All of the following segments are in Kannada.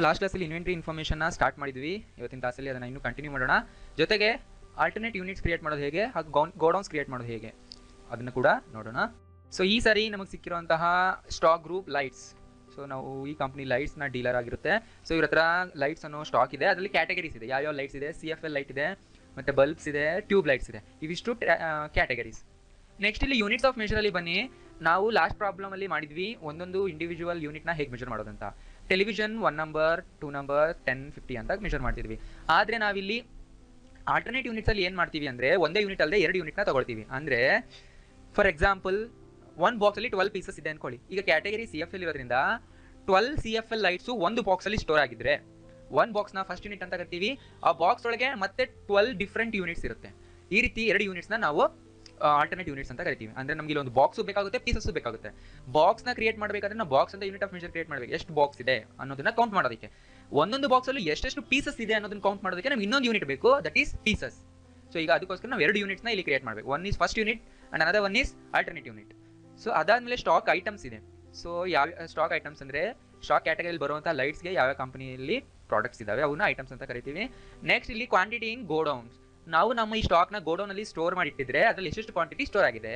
ಲಾಸ್ಟ್ ಕ್ಲಾಸಲ್ಲಿ ಇನ್ವೆಂಟ್ರಿ ಇನ್ಫಾರ್ಮೇಷನ್ನ ಸ್ಟಾರ್ಟ್ ಮಾಡಿದ್ವಿ. ಇವತ್ತಿನ ಕ್ಲಾಸಲ್ಲಿ ಅದನ್ನು ಇನ್ನೂ ಕಂಟಿನ್ಯೂ ಮಾಡೋಣ. ಜೊತೆಗೆ ಆಲ್ಟರ್ನೇಟ್ ಯೂನಿಟ್ಸ್ ಕ್ರಿಯೇಟ್ ಮಾಡೋದು ಹೇಗೆ, ಹಾಗೂ ಗೋಡೌನ್ಸ್ ಕ್ರಿಯೇಟ್ ಮಾಡೋದು ಹೇಗೆ ಅದನ್ನು ಕೂಡ ನೋಡೋಣ. ಸೊ ಈ ಸಾರಿ ನಮಗೆ ಸಿಕ್ಕಿರುವಂತಹ ಸ್ಟಾಕ್ ಗ್ರೂಪ್ ಲೈಟ್ಸ್. ಸೊ ನಾವು ಈ ಕಂಪ್ನಿ ಲೈಟ್ಸ್ನ ಡೀಲರ್ ಆಗಿರುತ್ತೆ. ಸೊ ಇವ್ರ ಹತ್ರ ಲೈಟ್ಸ್ ಅನ್ನೋ ಸ್ಟಾಕ್ ಇದೆ. ಅದರಲ್ಲಿ ಕ್ಯಾಟಗರೀಸ್ ಇದೆ. ಯಾವ ಲೈಟ್ಸ್ ಇದೆ, CFL ಲೈಟ್ ಇದೆ, ಮತ್ತು ಬಲ್ಬ್ಸ್ ಇದೆ, ಟ್ಯೂಬ್ ಲೈಟ್ಸ್ ಇದೆ. ಇವಿಷ್ಟು ಕ್ಯಾಟಗರೀಸ್. ನೆಕ್ಸ್ಟ್ ಇಲ್ಲಿ ಯೂನಿಟ್ಸ್ ಆಫ್ ಮೆಷರಲ್ಲಿ ಬನ್ನಿ. ನಾವು ಲಾಸ್ಟ್ ಪ್ರಾಬ್ಲಮಲ್ಲಿ ಮಾಡಿದ್ವಿ ಒಂದೊಂದು ಇಂಡಿವಿಜುವಲ್ ಯೂನಿಟ್ನ ಹೇಗೆ ಮೆಜರ್ ಮಾಡೋದಂತ. ಟೆಲಿವಿಷನ್ 1 ನಂಬರ್, 2 ನಂಬರ್, 10, 50 ಅಂತ ಮೆಷರ್ ಮಾಡ್ತಿದ್ವಿ. ಆದರೆ ನಾವಿಲ್ಲಿ ಆಲ್ಟರ್ನೇಟ್ ಯೂನಿಟ್ಸಲ್ಲಿ ಏನು ಮಾಡ್ತೀವಿ ಅಂದರೆ ಒಂದೇ ಯೂನಿಟ್ ಅಲ್ಲದೆ 2 ಯೂನಿಟ್ನ ತೊಗೊಳ್ತೀವಿ. ಅಂದರೆ ಫಾರ್ ಎಕ್ಸಾಂಪಲ್ ಒಂದು ಬಾಕ್ಸಲ್ಲಿ 12 ಪೀಸಸ್ ಇದೆ ಅಂದ್ಕೊಳ್ಳಿ. ಈಗ ಕ್ಯಾಟಗರಿ CFL ಇರೋದ್ರಿಂದ 12 CFL ಲೈಟ್ಸು ಒಂದು ಬಾಕ್ಸಲ್ಲಿ ಸ್ಟೋರ್ ಆಗಿದ್ರೆ ಒಂದು ಬಾಕ್ಸ್ನ ಫಸ್ಟ್ ಯೂನಿಟ್ ಅಂತ ಕರಿತೀವಿ. ಆ ಬಾಕ್ಸ್ ಒಳಗೆ ಮತ್ತೆ 12 ಡಿಫ್ರೆಂಟ್ ಯೂನಿಟ್ಸ್ ಇರುತ್ತೆ. ಈ ರೀತಿ 2 ಯೂನಿಟ್ಸ್ನ ನಾವು ಆಲ್ಟರ್ನೇಟ್ ಯೂನಿಟ್ಸ್ ಅಂತ ಕರಿತೀವಿ. ಅಂದರೆ ನಮಗೆ ಒಂದು ಬಾಕ್ಸು ಬೇಕಾಗುತ್ತೆ, ಪೀಸಸ್ಸು ಬೇಕಾಗುತ್ತೆ. ಬಾಕ್ಸ್ನ ಕ್ರಿಯೇಟ್ ಮಾಡಬೇಕಾದ್ರೆ ನಾವು ಬಾಕ್ಸ್ ಅಂತ ಯೂನಿಟ್ ಆಫ್ ಮೆಷರ್ ಕ್ರಿಯೇಟ್ ಮಾಡಬೇಕು. ಎಷ್ಟು ಬಾಕ್ಸ್ ಇದೆ ಅನ್ನೋದನ್ನ ಕೌಂಟ್ ಮಾಡೋದಕ್ಕೆ, ಒಂದೊಂದು ಬಾಕ್ಸಲ್ಲಿ ಎಷ್ಟೆಷ್ಟು ಪೀಸಸ್ ಇದೆ ಅನ್ನೋದನ್ನ ಕೌಂಟ್ ಮಾಡೋದಕ್ಕೆ ನಮ್ಗೆ ಇನ್ನೊಂದು ಯೂನಿಟ್ ಬೇಕು, ದಟ್ ಈಸ್ ಪೀಸಸ್. ಸೊ ಈಗ ಅದಕ್ಕೋಸ್ಕರ ನಾವು 2 ಯೂನಿಟ್ಸ್ನ ಇಲ್ಲಿ ಕ್ರಿಯೇಟ್ ಮಾಡಬೇಕು. One is first unit and another one is alternate unit. So ಅದಾದಮೇಲೆ ಸ್ಟಾಕ್ ಐಟಮ್ಸ್ ಇದೆ. ಸೊ ಯಾವ ಸ್ಟಾಕ್ ಐಟಮ್ಸ್ ಅಂದರೆ ಸ್ಟಾಕ್ ಕ್ಯಾಟಗರಿಯಲ್ಲಿ ಬರುವಂಥ ಲೈಟ್ಸ್ಗೆ ಯಾವ ಕಂಪನಿಯಲ್ಲಿ ಪ್ರಾಡಕ್ಟ್ಸ್ ಇದಾವೆ ಅವನ್ನ ಐಟಮ್ಸ್ ಅಂತ ಕರಿತೀವಿ. ನೆಕ್ಸ್ಟ್ ಇಲ್ಲಿ ಕ್ವಾಂಟಿಟಿ ಇನ್ ಗೋಡೌನ್ಸ್. ನಾವು ನಮ್ಮ ಈ ಸ್ಟಾಕ್ನ ಗೋಡೌನಲ್ಲಿ ಸ್ಟೋರ್ ಮಾಡಿಟ್ಟಿದ್ರೆ ಅದರಲ್ಲಿ ಎಷ್ಟೆಷ್ಟು ಕ್ವಾಂಟಿಟಿ ಸ್ಟೋರ್ ಆಗಿದೆ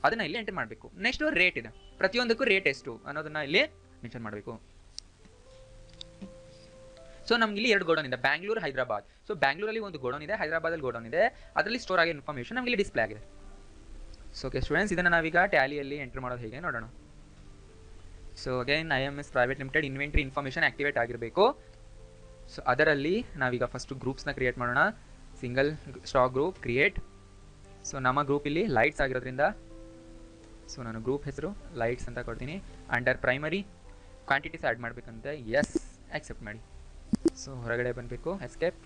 ಅದನ್ನ ಇಲ್ಲಿ ಎಂಟರ್ ಮಾಡಬೇಕು. ನೆಕ್ಸ್ಟ್ ರೇಟ್ ಇದೆ. ಪ್ರತಿಯೊಂದಕ್ಕೂ ರೇಟ್ ಎಷ್ಟು ಅನ್ನೋದನ್ನ ಇಲ್ಲಿ ಮೆನ್ಷನ್ ಮಾಡಬೇಕು. ಸೊ ನಮ್ಗೆ ಇಲ್ಲಿ 2 ಗೋಡೌನ್ ಇದೆ, ಬ್ಯಾಂಗ್ಳೂರ್, ಹೈದರಾಬಾದ್. ಸೊ ಬ್ಯಾಂಗ್ಳೂರಲ್ಲಿ ಒಂದು ಗೋಡೌನ್ ಇದೆ, ಹೈದರಾಬಾದಲ್ಲಿ ಗೋಡೌನ್ ಇದೆ. ಅದರಲ್ಲಿ ಸ್ಟೋರ್ ಆಗಿರೋ ಇನ್ಫಾರ್ಮೇಷನ್ ನಮಗೆ ಇಲ್ಲಿ ಡಿಸ್ಪ್ಲೇ ಆಗಿದೆ. ಸೊ ಓಕೆ ಸ್ಟೂಡೆಂಟ್ಸ್, ಇದನ್ನು ನಾವೀಗ ಟ್ಯಾಲಿಯಲ್ಲಿ ಎಂಟರ್ ಮಾಡೋದು ಹೇಗೆ ನೋಡೋಣ. So again IMS private limited inventory information activate ಆಗಿರಬೇಕು. ಸೊ ಅದರಲ್ಲಿ ನಾವೀಗ ಫಸ್ಟ್ ಗ್ರೂಪ್ಸ್ನ ಕ್ರಿಯೇಟ್ ಮಾಡೋಣ. Single stock group create. So ನಮ್ಮ ಗ್ರೂಪ್ ಇಲ್ಲಿ ಲೈಟ್ಸ್ ಆಗಿರೋದ್ರಿಂದ ಸೊ ನಾನು ಗ್ರೂಪ್ ಹೆಸರು ಲೈಟ್ಸ್ ಅಂತ ಕೊಡ್ತೀನಿ. ಅಂಡರ್ ಪ್ರೈಮರಿ ಕ್ವಾಂಟಿಟೀಸ್ ಆ್ಯಡ್ ಮಾಡಬೇಕಂತೆ, ಎಸ್ ಆಕ್ಸೆಪ್ಟ್ ಮಾಡಿ. ಸೊ ಹೊರಗಡೆ ಬಂದಬೇಕು, ಎಸ್ಕೇಪ್.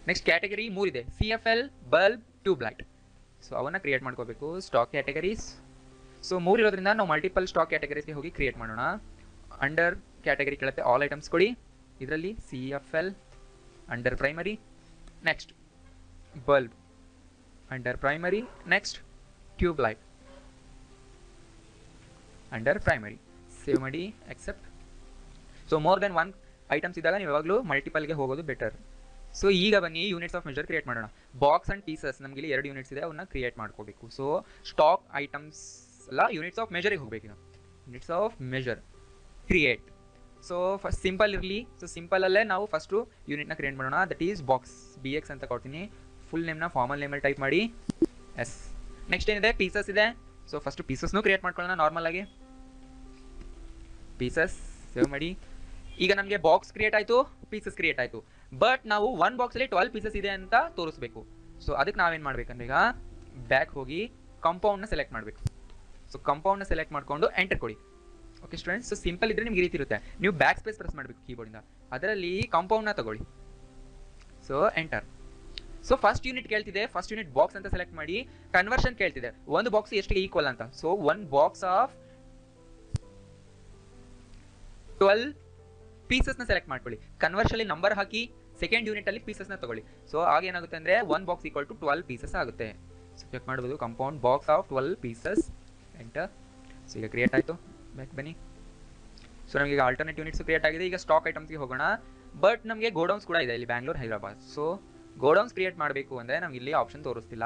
ನೆಕ್ಸ್ಟ್ ಕ್ಯಾಟಗರಿ 3 ಇದೆ, CFL, bulb, tube light. So ಅವನ್ನ ಕ್ರಿಯೇಟ್ ಮಾಡ್ಕೋಬೇಕು. Stock categories. ಸೊ 3 ಇರೋದ್ರಿಂದ ನಾವು ಮಲ್ಟಿಪಲ್ ಸ್ಟಾಕ್ ಕ್ಯಾಟಗರೀಸ್ಗೆ ಹೋಗಿ ಕ್ರಿಯೇಟ್ ಮಾಡೋಣ. ಅಂಡರ್ ಕ್ಯಾಟಗರಿ ಕೇಳುತ್ತೆ, ಆಲ್ ಐಟಮ್ಸ್ ಕೊಡಿ. ಇದರಲ್ಲಿ CFL under primary, next bulb under primary, next tube light under primary. Save ಮಾಡಿ, accept. So more then 1 items ಇದ್ದಾಗ ನೀವು ಯಾವಾಗಲೂ ಮಲ್ಟಿಪಲ್ಗೆ ಹೋಗೋದು ಬೆಟರ್. ಸೊ ಈಗ ಬನ್ನಿ ಯೂನಿಟ್ಸ್ ಆಫ್ ಮೆಷರ್ ಕ್ರಿಯೇಟ್ ಮಾಡೋಣ. ಬಾಕ್ಸ್ ಆ್ಯಂಡ್ ಪೀಸಸ್ ನಮಗೆ ಇಲ್ಲಿ 2 ಯೂನಿಟ್ಸ್ ಇದೆ, ಅವನ್ನ ಕ್ರಿಯೇಟ್ ಮಾಡ್ಕೋಬೇಕು. ಸೊ ಸ್ಟಾಕ್ ಐಟಮ್ಸ್ ಎಲ್ಲ ಯೂನಿಟ್ಸ್ ಆಫ್ ಮೆಷರಿಗೆ ಹೋಗಬೇಕು. Units of measure create. So first simple ಇರಲಿ. ಸೊ ಸಿಂಪಲಲ್ಲೇ ನಾವು ಫಸ್ಟು ಯೂನಿಟ್ನ ಕ್ರಿಯೇಟ್ ಮಾಡೋಣ. ದಟ್ ಈಸ್ ಬಾಕ್ಸ್, BX ಅಂತ ಕೊಡ್ತೀನಿ. ಫುಲ್ ನೇಮ್ನ ಫಾರ್ಮಲ್ ನೇಮಲ್ಲಿ ಟೈಪ್ ಮಾಡಿ, ಎಸ್. ನೆಕ್ಸ್ಟ್ ಏನಿದೆ, ಪೀಸಸ್ ಇದೆ. ಸೊ ಫಸ್ಟು ಪೀಸಸ್ನೂ ಕ್ರಿಯೇಟ್ ಮಾಡ್ಕೊಳ್ಳೋಣ ನಾರ್ಮಲ್ ಆಗಿ. ಪೀಸಸ್ ಸೇವ್ ಮಾಡಿ. ಈಗ ನಮಗೆ ಬಾಕ್ಸ್ ಕ್ರಿಯೇಟ್ ಆಯಿತು, ಪೀಸಸ್ ಕ್ರಿಯೇಟ್ ಆಯಿತು. ಬಟ್ ನಾವು ಒಂದು ಬಾಕ್ಸಲ್ಲಿ 12 ಪೀಸಸ್ ಇದೆ ಅಂತ ತೋರಿಸ್ಬೇಕು. ಸೊ ಅದಕ್ಕೆ ನಾವೇನು ಮಾಡ್ಬೇಕಂದ್ರೆ ಈಗ ಬ್ಯಾಕ್ ಹೋಗಿ ಕಾಂಪೌಂಡ್ನ ಸೆಲೆಕ್ಟ್ ಮಾಡಬೇಕು. ಸೊ ಕಾಂಪೌಂಡ್ನ ಸೆಲೆಕ್ಟ್ ಮಾಡಿಕೊಂಡು ಎಂಟರ್ ಕೊಡಿ. ಓಕೆ ಸ್ಟೂಡೆಂಟ್ಸ್, ಸೊ ಸಿಂಪಲ್ ಇದ್ದರೆ ನಿಮ್ಗೆ ಈ ರೀತಿ ಇರುತ್ತೆ. ನೀವು ಬ್ಯಾಕ್ ಸ್ಪೇಸ್ ಪ್ರೆಸ್ ಮಾಡಬೇಕು ಕೀಬೋರ್ಡಿಂದ. ಅದರಲ್ಲಿ ಕಾಂಪೌಂಡ್ನ ತಗೊಳ್ಳಿ. So enter. So first unit ಕೇಳ್ತಿದೆ, ಫಸ್ಟ್ ಯೂನಿಟ್ ಬಾಕ್ಸ್ ಅಂತ ಸೆಲೆಕ್ಟ್ ಮಾಡಿ. ಕನ್ವರ್ಷನ್ ಕೇಳ್ತಿದೆ, ಒಂದು ಬಾಕ್ಸ್ ಎಷ್ಟಿಗೆ ಈಕ್ವಲ್ ಅಂತ. ಸೊ 1 ಬಾಕ್ಸ್ ಆಫ್ 12 ಪೀಸಸ್ನ ಸೆಲೆಕ್ಟ್ ಮಾಡ್ಕೊಳ್ಳಿ. ಕನ್ವರ್ಷನ್ ನಂಬರ್ ಹಾಕಿ, ಸೆಕೆಂಡ್ ಯೂನಿಟ್ ಅಲ್ಲಿ ಪೀಸಸ್ನ ತಗೊಳ್ಳಿ. ಸೊ ಆಗ ಏನಾಗುತ್ತೆ ಅಂದರೆ 1 ಬಾಕ್ಸ್ ಈಕ್ವಲ್ ಟು 12 ಪೀಸಸ್ ಆಗುತ್ತೆ. ಸೊ ಚೆಕ್ ಮಾಡ್ಬೋದು, compound box of 12 pieces, enter. So ಈಗ ಕ್ರಿಯೇಟ್ ಆಯಿತು. ಬ್ಯಾಕ್ ಬನ್ನಿ. ಸೊ ನಮಗೆ ಆಲ್ಟರ್ನೇಟ್ ಯೂನಿಟ್ಸ್ ಕ್ರಿಯೇಟ್ ಆಗಿದೆ. ಈಗ ಸ್ಟಾಕ್ ಐಟಮ್ಸ್ಗೆ ಹೋಗೋಣ. ಬಟ್ ನಮಗೆ ಗೋಡೌನ್ಸ್ ಕೂಡ ಇದೆ ಇಲ್ಲಿ, Bangalore, Hyderabad. So godowns create ಮಾಡಬೇಕು ಅಂದರೆ ನಮ್ಗೆ ಇಲ್ಲಿ ಆಪ್ಷನ್ ತೋರಿಸ್ತಿಲ್ಲ.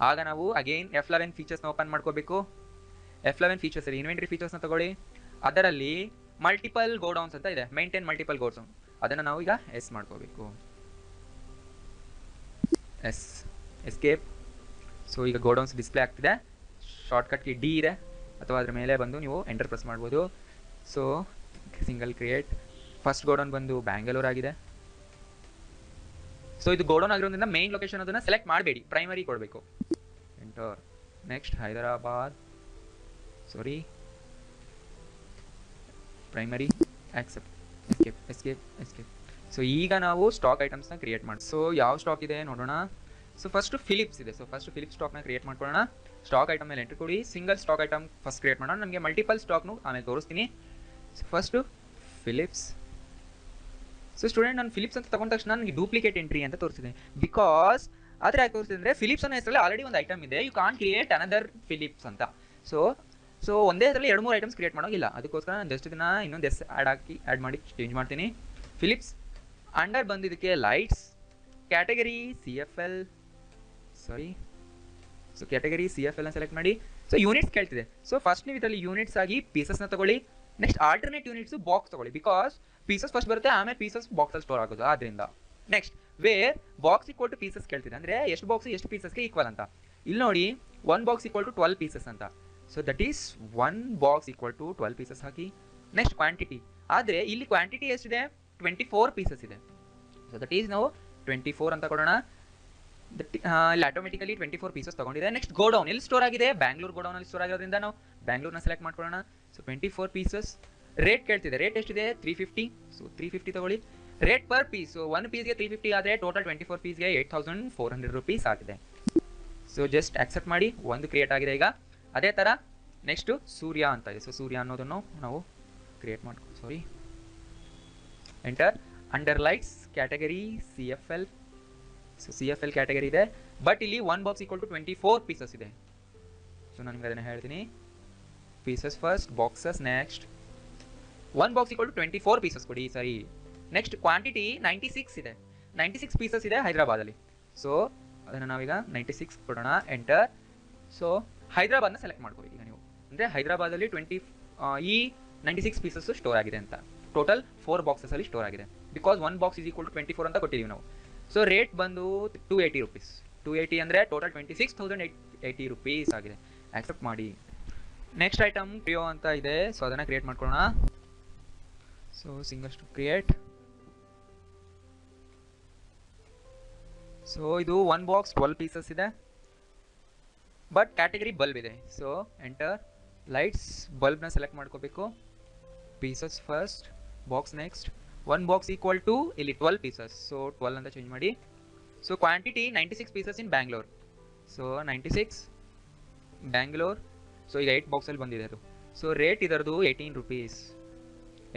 ಆಗ ನಾವು ಅಗೇನ್ F11 ಫೀಚರ್ಸ್ನ ಓಪನ್ ಮಾಡ್ಕೋಬೇಕು. F11 ಫೀಚರ್ಸಲ್ಲಿ ಇನ್ವೆಂಟ್ರಿ ಫೀಚರ್ಸ್ನ ತಗೊಳ್ಳಿ. ಅದರಲ್ಲಿ ಮಲ್ಟಿಪಲ್ ಗೋಡೌನ್ಸ್ ಅಂತ ಇದೆ, ಮೇಂಟೈನ್ ಮಲ್ಟಿಪಲ್ ಗೋಡೌನ್. ಅದನ್ನು ನಾವು ಈಗ ಎಸ್ ಮಾಡ್ಕೋಬೇಕು, ಎಸ್, ಎಸ್ಕೇಪ್. ಸೊ ಈಗ ಗೋಡೌನ್ಸ್ ಡಿಸ್ಪ್ಲೇ ಆಗ್ತಿದೆ. ಶಾರ್ಟ್ಕಟ್ ಕೀ D ಇದೆ, ಅಥವಾ ಅದ್ರ ಮೇಲೆ ಬಂದು ನೀವು ಎಂಟರ್ ಪ್ರೆಸ್ ಮಾಡ್ಬೋದು. So single create. First godown ಬಂದು ಬ್ಯಾಂಗ್ಳೂರ್ ಆಗಿದೆ. ಸೊ ಇದು ಗೋಡೌನ್ ಆಗಿರೋದ್ರಿಂದ ಮೇನ್ ಲೊಕೇಶನ್ ಅದನ್ನು ಸೆಲೆಕ್ಟ್ ಮಾಡಬೇಡಿ, ಪ್ರೈಮರಿ ಕೊಡಬೇಕು. Enter. Next Hyderabad, sorry primary, accept, escape, escape, escape. So ಈಗ ನಾವು ಸ್ಟಾಕ್ ಐಟಮ್ಸ್ನ ಕ್ರಿಯೇಟ್ ಮಾಡಿ. ಸೊ ಯಾವ ಸ್ಟಾಕ್ ಇದೆ ನೋಡೋಣ. ಸೊ ಫಸ್ಟು ಫಿಲಿಪ್ಸ್ ಇದೆ. ಸೊ ಫಸ್ಟ್ ಫಿಲಿಪ್ಸ್ ಸ್ಟಾಕ್ನ ಕ್ರಿಯೇಟ್ ಮಾಡ್ಕೊಳ್ಳೋಣ. ಸ್ಟಾಕ್ ಐಟಮ್ ಮೇಲೆ ಎಂಟ್ರಿ ಕೊಡಿ. Single stock item first create ಮಾಡೋಣ. ನಮಗೆ ಮಲ್ಟಿಪಲ್ ಸ್ಟಾಕ್ನು ಆಮೇಲೆ ತೋರಿಸ್ತೀನಿ. So first Philips. So student, ನಾನು ಫಿಲಿಪ್ಸ್ ಅಂತ ತಗೊಂಡ ತಕ್ಷಣ ನನಗೆ ಡೂಪ್ಲಿಕೇಟ್ ಎಂಟ್ರಿ ಅಂತ ತೋರಿಸಿದೆ. ಬಿಕಾಸ್ ಆದರೆ ಯಾಕೆ ತೋರಿಸಿದೆ ಅಂದರೆ ಫಿಲಿಪ್ಸ್ ಅನ್ನೋ ಹೆಸರಲ್ಲಿ ಆಲ್ರೆಡಿ ಒಂದು ಐಟಮ್ ಇದೆ. You can't create another Philips ಅಂತ. ಸೊ ಒಂದೇ ಹೆಸರಲ್ಲಿ 2-3 ಐಟಮ್ಸ್ ಕ್ರಿಯೇಟ್ ಮಾಡೋಗಿಲ್ಲ. ಅದಕ್ಕೋಸ್ಕರ ನಾನು ಜಸ್ಟ್ ಇದನ್ನು ಇನ್ನೊಂದು ಆ್ಯಡ್ ಮಾಡಿ ಚೇಂಜ್ ಮಾಡ್ತೀನಿ. ಫಿಲಿಪ್ಸ್. ಅಂಡರ್ ಬಂದಿದ್ದಕ್ಕೆ lights, category C F L, sorry, so category C F L ನ ಸೆಲೆಕ್ಟ್ ಮಾಡಿ. ಸೊ ಯೂನಿಟ್ಸ್ ಕೇಳ್ತಿದೆ. ಸೊ ಫಸ್ಟ್ ನೀವು ಇದರಲ್ಲಿ ಯೂನಿಟ್ಸ್ ಆಗಿ ಪೀಸಸ್ನ ತಗೊಳ್ಳಿ. ನೆಕ್ಸ್ಟ್ ಆಲ್ಟರ್ನೇಟ್ ಯೂನಿಟ್ಸ್ ಬಾಕ್ಸ್ ತಗೊಳ್ಳಿ, ಬಿಕಾಸ್ ಪೀಸಸ್ ಫಸ್ಟ್ ಬರುತ್ತೆ, ಆಮೇಲೆ ಪೀಸಸ್ ಬಾಕ್ಸಲ್ಲಿ ಸ್ಟೋರ್ ಆಗೋದು. ಆದ್ದರಿಂದ next where box equal to pieces ಕೇಳ್ತಿದೆ, ಅಂದರೆ ಎಷ್ಟು ಬಾಕ್ಸ್ ಎಷ್ಟು ಪೀಸಸ್ಗೆ ಈಕ್ವಲ್ ಅಂತ. ಇಲ್ಲಿ ನೋಡಿ 1 ಬಾಕ್ಸ್ ಈಕ್ವಲ್ ಟು 12 ಪೀಸಸ್ ಅಂತ. So that is 1 box equal to 12 pieces ಹಾಕಿ. ನೆಕ್ಸ್ಟ್ ಕ್ವಾಂಟಿಟಿ, ಆದರೆ ಇಲ್ಲಿ ಕ್ವಾಂಟಿಟಿ ಎಷ್ಟಿದೆ, 24 ಪೀಸಸ್ ಇದೆ. ಸೊ ದಟ್ ಈಸ್ ನಾವು 24 ಅಂತ ಕೊಡೋಣ. ಇಲ್ಲಿ ಆಟೋಮೆಟಿಕಲಿ 24 ಪೀಸಸ್ ತಗೊಂಡಿದೆ. ನೆಕ್ಸ್ಟ್ ಗೋಡೌನ್ ಎಲ್ಲಿ ಸ್ಟೋರ್ ಆಗಿದೆ, ಬ್ಯಾಂಗ್ಳೂರ್ ಗೋಡೌನಲ್ಲಿ ಸ್ಟೋರ್ ಆಗಿರೋದ್ರಿಂದ ನಾವು ಬ್ಯಾಂಗ್ಳೂರ್ನ ಸೆಲೆಕ್ಟ್ ಮಾಡ್ಕೊಳ್ಳೋಣ. So 24 pieces. ರೇಟ್ ಕೇಳ್ತಿದೆ, ರೇಟ್ ಎಷ್ಟಿದೆ, 350. ಸೊ 350 ತಗೊಳ್ಳಿ. ರೇಟ್ ಪರ್ ಪೀಸ್, ಸೊ 1 ಪೀಸ್ಗೆ 350 ಆದರೆ ಟೋಟಲ್ 24 ಪೀಸ್ಗೆ 8400 ರೂಪೀಸ್ ಆಗಿದೆ. ಸೊ ಜಸ್ಟ್ ಆಕ್ಸೆಪ್ಟ್ ಮಾಡಿ, ಒಂದು ಕ್ರಿಯೇಟ್ ಆಗಿದೆ ಈಗ. ಅದೇ ಥರ ನೆಕ್ಸ್ಟು ಸೂರ್ಯ ಅಂತ ಇದೆ. ಸೊ ಸೂರ್ಯ ಅನ್ನೋದನ್ನು ನಾವು ಕ್ರಿಯೇಟ್ ಮಾಡ್ಕೊ, sorry, enter. Under lights, category C F L. So C F L category ಇದೆ, ಬಟ್ ಇಲ್ಲಿ 1 ಬಾಕ್ಸ್ ಈಕ್ವಲ್ ಟು 24 ಪೀಸಸ್ ಇದೆ. ಸೊ ನಾನು ನಿಮ್ಗೆ ಅದನ್ನು ಹೇಳ್ತೀನಿ. Pieces first, boxes next. 1 box equal to 24 pieces ಕೊಡಿ, ಸರಿ. ನೆಕ್ಸ್ಟ್ ಕ್ವಾಂಟಿಟಿ 96 ಇದೆ, 96 ಪೀಸಸ್ ಇದೆ ಹೈದರಾಬಾದಲ್ಲಿ. ಸೊ ಅದನ್ನು ನಾವೀಗ 96 ಕೊಡೋಣ, ಎಂಟರ್. ಸೊ ಹೈದರಾಬಾದ್ನ ಸೆಲೆಕ್ಟ್ ಮಾಡ್ಕೋ ಈಗ ನೀವು, ಅಂದರೆ ಹೈದರಾಬಾದಲ್ಲಿ ಈ 96 ಪೀಸಸ್ ಸ್ಟೋರ್ ಆಗಿದೆ ಅಂತ. ಟೋಟಲ್ 4 ಬಾಕ್ಸಸಲ್ಲಿ ಸ್ಟೋರ್ ಆಗಿದೆ, because 1 box is equal to 24 ಅಂತ ಕೊಟ್ಟಿದ್ದೀವಿ ನಾವು. ಸೊ ರೇಟ್ ಬಂದು 280 ರೂಪೀಸ್. 280 ಅಂದರೆ ಟೋಟಲ್ 26,080 ರೂಪೀಸ್ ಆಗಿದೆ. ಆಕ್ಸೆಪ್ಟ್ ಮಾಡಿ. ನೆಕ್ಸ್ಟ್ ಐಟಮ್ ಟ್ರಿಯೋ ಅಂತ ಇದೆ. ಸೊ ಅದನ್ನು ಕ್ರಿಯೇಟ್ ಮಾಡ್ಕೊಳ್ಳೋಣ. So singles to create. So ಇದು 1 ಬಾಕ್ಸ್ 12 ಪೀಸಸ್ ಇದೆ, ಬಟ್ ಕ್ಯಾಟಗರಿ ಬಲ್ಬ್ ಇದೆ. So enter. ಲೈಟ್ಸ್, ಬಲ್ಬ್ನ ಸೆಲೆಕ್ಟ್ ಮಾಡ್ಕೋಬೇಕು. Pieces first, box next. 1 box equal to ಇಲ್ಲಿ 12 ಪೀಸಸ್. ಸೊ 12 ಅಂತ ಚೇಂಜ್ ಮಾಡಿ. So quantity 96 pieces in Bangalore. So 96 Bangalore. So ಈಗ 8 ಬಾಕ್ಸಲ್ಲಿ ಬಂದಿದೆ ಅದು. ಸೊ ರೇಟ್ ಇದರದು 18 ರೂಪೀಸ್.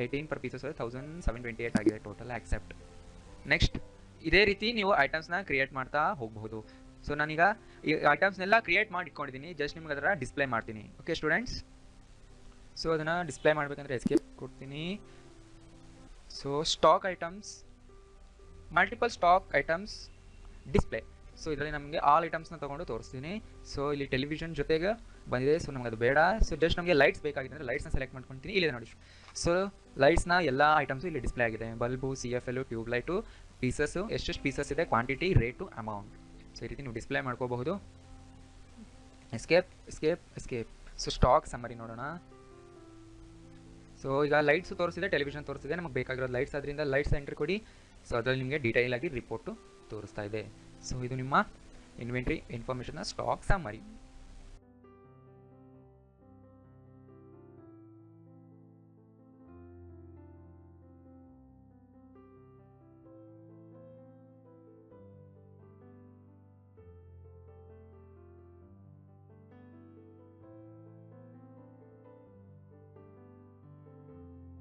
18 ಪರ್ ಪೀಸಸ್ 1728 ಆಗಿದೆ ಟೋಟಲ್. ಆಕ್ಸೆಪ್ಟ್. ನೆಕ್ಸ್ಟ್ ಇದೇ ರೀತಿ ನೀವು ಐಟಮ್ಸ್ನ ಕ್ರಿಯೇಟ್ ಮಾಡ್ತಾ ಹೋಗಬಹುದು. ಸೊ ನಾನೀಗ ಈ ಐಟಮ್ಸ್ನೆಲ್ಲ ಕ್ರಿಯೇಟ್ ಮಾಡಿ ಇಟ್ಕೊಂಡಿದ್ದೀನಿ, ಜಸ್ಟ್ ನಿಮ್ಗೆ ಅದರ ಡಿಸ್ಪ್ಲೇ ಮಾಡ್ತೀನಿ. ಓಕೆ ಸ್ಟೂಡೆಂಟ್ಸ್, ಸೊ ಅದನ್ನು ಡಿಸ್ಪ್ಲೇ ಮಾಡಬೇಕಂದ್ರೆ ಎಸ್ಕೇಪ್ ಕೊಡ್ತೀನಿ. So stock items, multiple stock items, display. So ಇದರಲ್ಲಿ ನಮಗೆ ಆಲ್ ಐಟಮ್ಸ್ನ ತೊಗೊಂಡು ತೋರಿಸ್ತೀನಿ. ಸೊ ಇಲ್ಲಿ ಟೆಲಿವಿಷನ್ ಜೊತೆಗೆ ಬಂದಿದೆ. ಸೊ ನಮಗೆ ಅದು ಬೇಡ. ಸೊ ಜಸ್ಟ್ ನಮಗೆ ಲೈಟ್ಸ್ ಬೇಕಾಗಿದೆ ಅಂದರೆ ಲೈಟ್ಸ್ನ ಸೆಲೆಕ್ಟ್ ಮಾಡ್ಕೊತೀನಿ. ಇಲ್ಲಿದೆ ನೋಡಿ. ಸೊ ಲೈಟ್ಸ್ನ ಎಲ್ಲ ಐಟಮ್ಸು ಇಲ್ಲಿ ಡಿಸ್ಪ್ಲೇ ಆಗಿದೆ. Bulb, C F L, tube light, pieces, ಎಷ್ಟೆಷ್ಟು ಪೀಸಸ್ ಇದೆ, ಕ್ವಾಂಟಿಟಿ, ರೇಟು, ಅಮೌಂಟ್. ಸೊ ಈ ರೀತಿ ನೀವು ಡಿಸ್ಪ್ಲೇ ಮಾಡ್ಕೋಬಹುದು. Escape escape escape. So stock summary ನೋಡೋಣ. ಸೊ ಈಗ ಲೈಟ್ಸು ತೋರಿಸಿದೆ, ಟೆಲಿವಿಷನ್ ತೋರಿಸಿದೆ. ನಮಗೆ ಬೇಕಾಗಿರೋದು ಲೈಟ್ಸ್, ಅದರಿಂದ ಲೈಟ್ಸ್ ಎಂಟ್ರಿ ಕೊಡಿ. ಸೊ ಅದರಲ್ಲಿ ನಿಮಗೆ ಡೀಟೇಲ್ ಆಗಿ ರಿಪೋರ್ಟು ತೋರಿಸ್ತಾ ಇದೆ. ಸೊ ಇದು ನಿಮ್ಮ ಇನ್ವೆಂಟ್ರಿ ಇನ್ಫಾರ್ಮೇಷನ್ನ ಸ್ಟಾಕ್ ಸಮ್ಮರಿ.